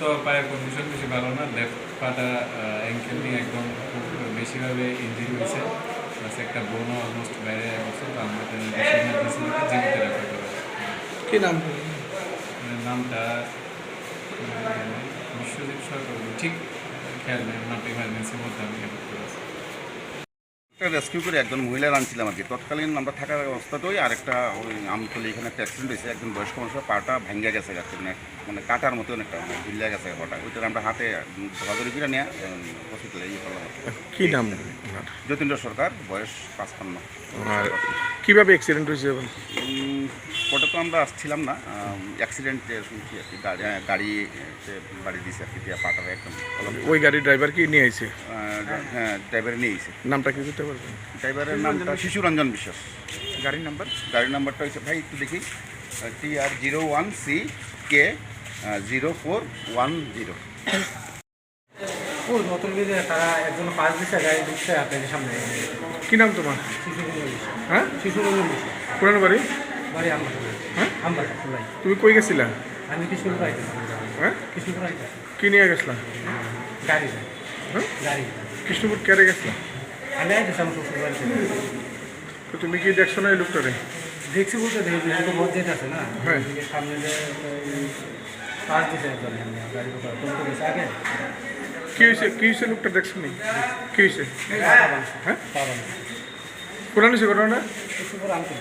তো পায়ের কন্ডিশন বেশি ভালো না, লেফট পাটা অ্যাঙ্কেল নিয়ে একদম খুব বেশিভাবে ইঞ্জুরি হয়েছে, প্লাস একটা বোনও অলমোস্ট বাইরে গেছে। তো আমরা জীবিত রাখা করা। কি নাম? নামটা বিশ্বজিৎ সরকার, ঠিক খেয়াল নেই নামটা, ইমার্জেন্সির মধ্যে আমি হেল্প করেছি। একটা রেস্কিউ করে একজন মহিলা আনছিলাম আর কি। তৎকালীন আমরা থাকার অবস্থাতেই আরেকটা ওই আমতলি এখানে একটা অ্যাক্সিডেন্ট হয়েছে। একজন বয়স্ক মানুষের পাটা ভেঙে গেছে মানে কাটার মতো একটা ঝুলিয়া গেছে পাটা। ওইটা আমরা হাতে ধরাধরি করে নিয়ে হসপিটালে ইয়ে করলাম। কি নাম? যতীন্দ্র সরকার, বয়স 55। আর কীভাবে অ্যাক্সিডেন্ট হয়েছে? ওটা তো আমরা আসছিলাম না, অ্যাক্সিডেন্টে শুনছি আর কি। গাড়ি বাড়ি দিয়েছে আর কি, দিয়ে পাটারে একদম। ওই গাড়ির ড্রাইভার কি নিয়ে আইছে? হ্যাঁ, ড্রাইভারে নিয়ে এসেছে। নামটা কি করতে পারবেন? ড্রাইভারের নামটা শিশুরঞ্জন বিশ্বাস। গাড়ির নাম্বার? গাড়ির নাম্বারটা হচ্ছে ভাই একটু দেখি, TR01CK 0410। ওই নতুন গিয়ে তারা একজন পাঁচ দিচ্ছে গাড়ি দিচ্ছে আপনাদের সামনে। কি নাম তোমার? হ্যাঁ, শিশুরঞ্জন দিচ্ছে পুরানো বাড়ি? বাড়ি আমরা। হ্যাঁ, আমরা তুমি কই গেছিলা? আমি কিশোরপুর আইতে। হ্যাঁ, কিশোরপুর আইতে কি নিয়ে গেছিলা? গাড়ি হ্যাঁ, গাড়ি কৃষ্ণপুর কেড়ে গেছিলা? আমি আইতেছি আমার শ্বশুর বাড়িতে। তো তুমি কি দেখছো না এই লোকটারে? দেখছি বলতে দেখি তো মত যেতে আছে না। হ্যাঁ, সামনে যে পাঁচ দিচ্ছে একজন গাড়ি তো গেছে আগে। কি হয়েছে লোকটা দেখছো নি? কি হয়েছে? হ্যাঁ, পাবেন পুরানো সে ঘটনাটা? কিশোরপুর আনতে